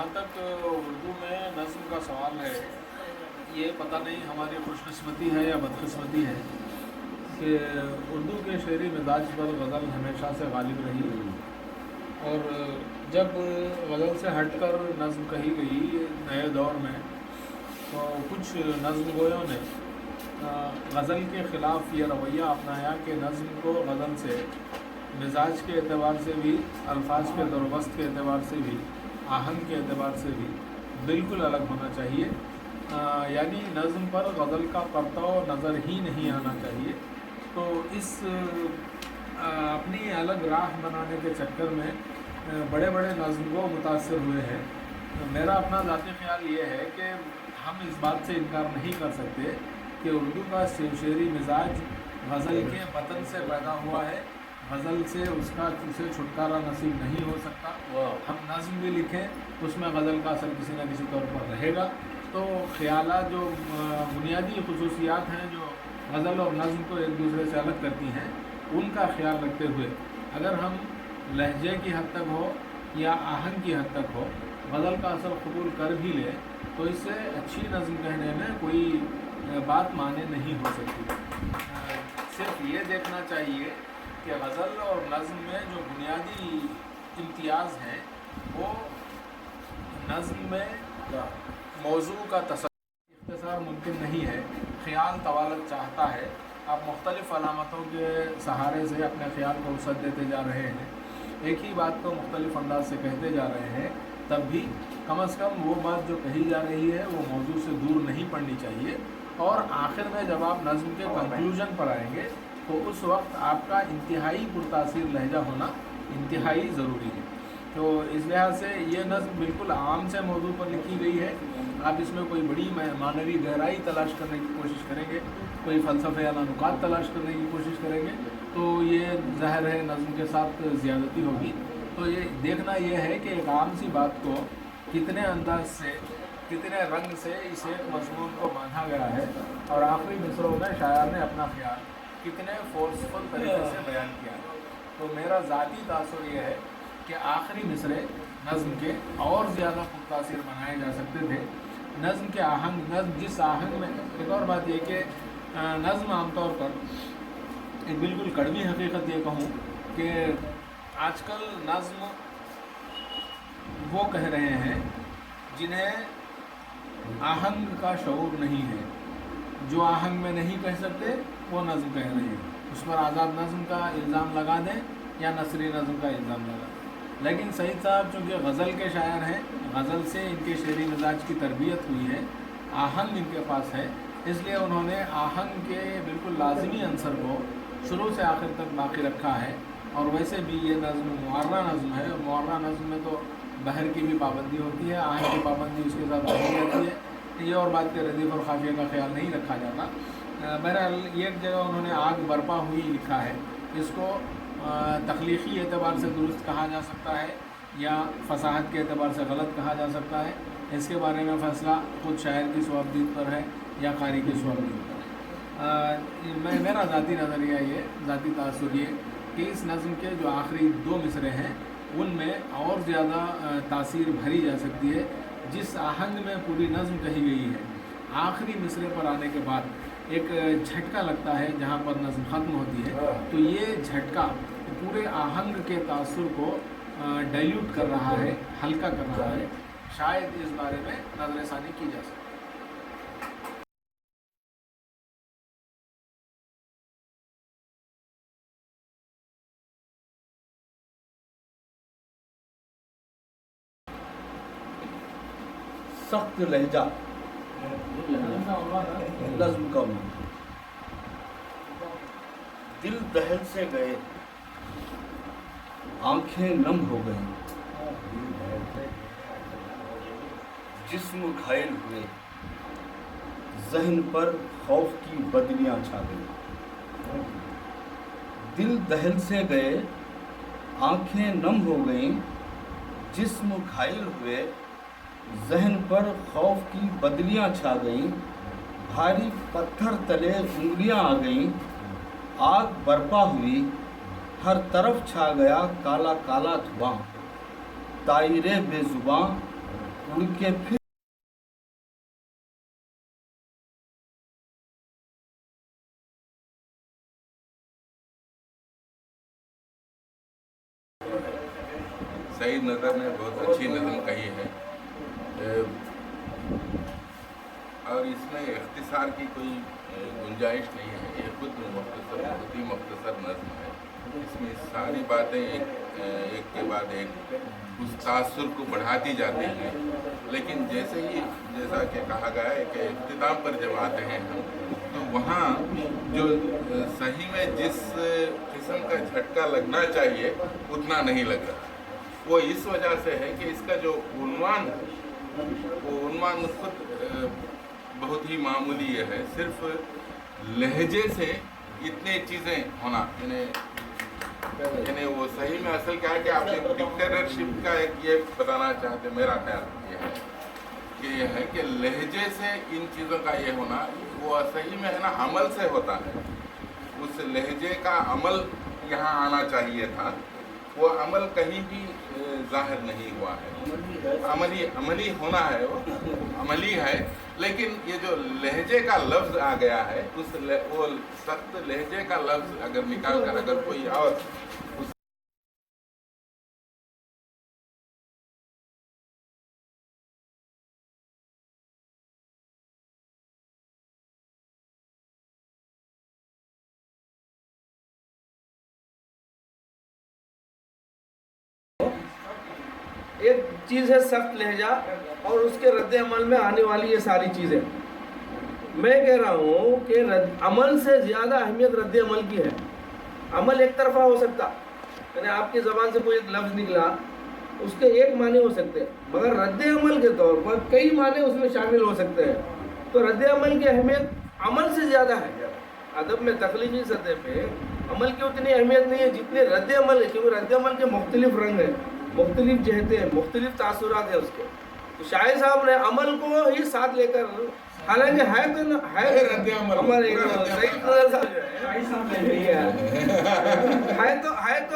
जहाँ तक उर्दू में नज़्म का सवाल है, ये पता नहीं हमारी खुशकिस्मती है या बदकिस्मती है कि उर्दू के शेरी मिजाज पर गज़ल हमेशा से गालिब रही और जब गज़ल से हटकर नज़्म कही गई नए दौर में तो कुछ नज़्म गोयों ने गज़ल के ख़िलाफ़ ये रवैया अपनाया कि नज़्म को गज़ल से मिजाज के एतबार से भी, अल्फाज के दरवस्त के एतबार से भी, आहंग के एतबार से भी बिल्कुल अलग होना चाहिए। यानी नज़्म पर गज़ल का परताव नज़र ही नहीं आना चाहिए। तो इस अपनी अलग राह बनाने के चक्कर में बड़े बड़े नज़्मगो मुतासर हुए हैं। मेरा अपना ज़ाती ख़्याल ये है कि हम इस बात से इनकार नहीं कर सकते कि उर्दू का शेरी मिजाज गज़ल के वतन से पैदा हुआ है, गज़ल से उसे छुटकारा नसीब नहीं हो सकता। हम नज़्म भी लिखें उसमें गज़ल का असर किसी न किसी तौर पर रहेगा। तो ख़यालात जो बुनियादी खुसूसियात हैं जो गज़ल और नज़्म को एक दूसरे से अलग करती हैं, उनका ख्याल रखते हुए अगर हम लहजे की हद तक हो या आहंग की हद तक हो गज़ल का असर कबूल कर भी ले तो इससे अच्छी नज़्म कहने में कोई बात माने नहीं हो सकती। सिर्फ ये देखना चाहिए कि गज़ल और नज़्म में जो बुनियादी इम्तियाज़ हैं वो नज़्म में मौजू का इख्तिसार मुमकिन नहीं है, ख़याल तवालत चाहता है। आप मुख्तलिफ़ अलामतों के सहारे से अपने ख़याल को वसअत देते जा रहे हैं, एक ही बात को मुख्तलिफ़ अंदाज से कहते जा रहे हैं, तब भी कम से कम वो बात जो कही जा रही है वो मौजू से दूर नहीं पड़नी चाहिए। और आखिर में जब आप नज़्म के कंक्लूजन पर आएंगे तो उस वक्त आपका इंतहाई पुरतासीर लहजा होना इंतहाई ज़रूरी है। तो इस लिहाज से ये नज़्म बिल्कुल आम से मौजू पर लिखी गई है। आप इसमें कोई बड़ी मानवी गहराई तलाश करने की कोशिश करेंगे, कोई फ़लसफ़े या नुकात तलाश करने की कोशिश करेंगे तो ये ज़ाहिर है नज़्म के साथ ज़्यादती होगी। तो ये देखना ये है कि एक आम सी बात को कितने अंदाज से, कितने रंग से इस एक मज़मून को बांधा गया है और आखिरी मिसरों में शायर ने अपना ख्याल कितने फोर्सफुल तरीके से बयान किया है। तो मेरा ज़ाती तासुर ये है कि आखिरी मिसरे नज़्म के और ज़्यादा पुरतासीर बनाए जा सकते थे। नज़्म के आहंग, नज़्म जिस आहंग में, एक और बात ये कि नज़्म आमतौर पर एक बिल्कुल कड़वी हकीकत ये कहूँ कि आजकल नज़्म वो कह रहे हैं जिन्हें आहंग का शऊर नहीं है। जो आहंग में नहीं कह सकते वो नज़्म कह रहे हैं, उस पर आज़ाद नज़्म का इल्ज़ाम लगा दें या नसरी नज़्म का इल्ज़ाम लगा दें। लेकिन सईद साहब चूँकि गज़ल के शायर हैं, गज़ल से इनके शेरी मिजाज की तरबियत हुई है, आहंग इनके पास है, इसलिए उन्होंने आहंग के बिल्कुल लाजमी अंसर को शुरू से आखिर तक बाकी रखा है। और वैसे भी ये नज़्म मुअर्रा नज़्म है, मुअर्रा नज़्म में तो बहर की भी पाबंदी होती है, आहंग की पाबंदी उसके साथ रखी जाती है। ये और बात के रदीफ़ और खाफिया का ख्याल नहीं रखा जाता। बहरहाल एक जगह उन्होंने आग बर्पा हुई लिखा है, इसको तख्लीक़ी एतबार से दुरुस्त कहा जा सकता है या फसाहत के एतबार से गलत कहा जा सकता है। इसके बारे में फ़ैसला खुद शायर की सवाबदीद पर है या कारी की सवाबदीद पर है। मेरा ज़ाती नज़रिया ये, ज़ाती तासुर ये कि इस नज़्म के जो आखिरी दो मिसरे हैं उनमें और ज़्यादा तासीर भरी जा सकती है। जिस आहंग में पूरी नज़्म कही गई है, आखिरी मिसरे पर आने के बाद एक झटका लगता है जहाँ पर नज़्म ख़त्म होती है, तो ये झटका पूरे आहंग के तासुर को डाइल्यूट कर रहा है, हल्का कर रहा है। शायद इस बारे में नज़रसानी की जा सकती है। सख्त लहजा नज़्म का मन, दिल दहल से गए, आंखें नम हो गई, जिस्म घायल हुए, ज़हन पर खौफ की बदलियां छा गई। दिल दहल से गए, आंखें नम हो गईं, जिस्म घायल हुए, ज़हन पर खौफ की बदलियां छा गईं, भारी पत्थर तले उंगलियां आ गईं, आग बर्पा हुई, हर तरफ छा गया काला काला धुआं, तायरे बेजुबां उड़ के फिर सईद नज़र ने बहुत अच्छी नज़म कही है और इसमें इख्तिसार की कोई गुंजाइश नहीं है। ये खुद मुख्तसर, बहुत ही मुख्तसर नज़म है। इसमें सारी बातें एक के बाद एक उस तासुर को बढ़ाती जाती हैं, लेकिन जैसा कि कहा गया है कि इख्तिताम पर जब आते हैं हम, तो वहाँ जो सही में जिस किस्म का झटका लगना चाहिए उतना नहीं लग रहा। वो इस वजह से है कि इसका जो उन्वान खुद बहुत ही मामूली है। सिर्फ लहजे से इतने चीज़ें होना, यानी वो सही में असल क्या है कि आप एक डिक्टेटरशिप का एक ये बताना चाहते, मेरा ख्याल ये है कि लहजे से इन चीज़ों का ये होना, वो सही में है ना अमल से होता है। उस लहजे का अमल यहाँ आना चाहिए था, वो अमल कहीं भी जाहिर नहीं हुआ है। अमली होना है, वो अमली है, लेकिन ये जो लहजे का लफ्ज़ आ गया है, वो सख्त लहजे का लफ्ज़ अगर निकाल कर अगर कोई और एक चीज़ है सख्त लहजा और उसके रद्द अमल में आने वाली ये सारी चीज़ें। मैं कह रहा हूँ कि अमल से ज़्यादा अहमियत रद्द अमल की है। अमल एक तरफा हो सकता, यानी आपकी ज़बान से कोई एक लफ्ज़ निकला, उसके एक माने हो सकते हैं, मगर रद्द अमल के तौर पर कई माने उसमें शामिल हो सकते हैं। तो रद्द अमल की अहमियत अमल से ज़्यादा है। अदब में तख्लीकी सतह पे अमल की उतनी अहमियत नहीं है जितने रद्द अमल है, क्योंकि रद्द अमल के मुख्तलिफ रंग हैं, मुख्तलिफ जहते हैं, मुख्तलिफ तासुरात हैं उसके। तो शाहिद साहब ने अमल को ही साथ लेकर, हालांकि है तो न, है हमारे सईद नज़र साहब जो है तो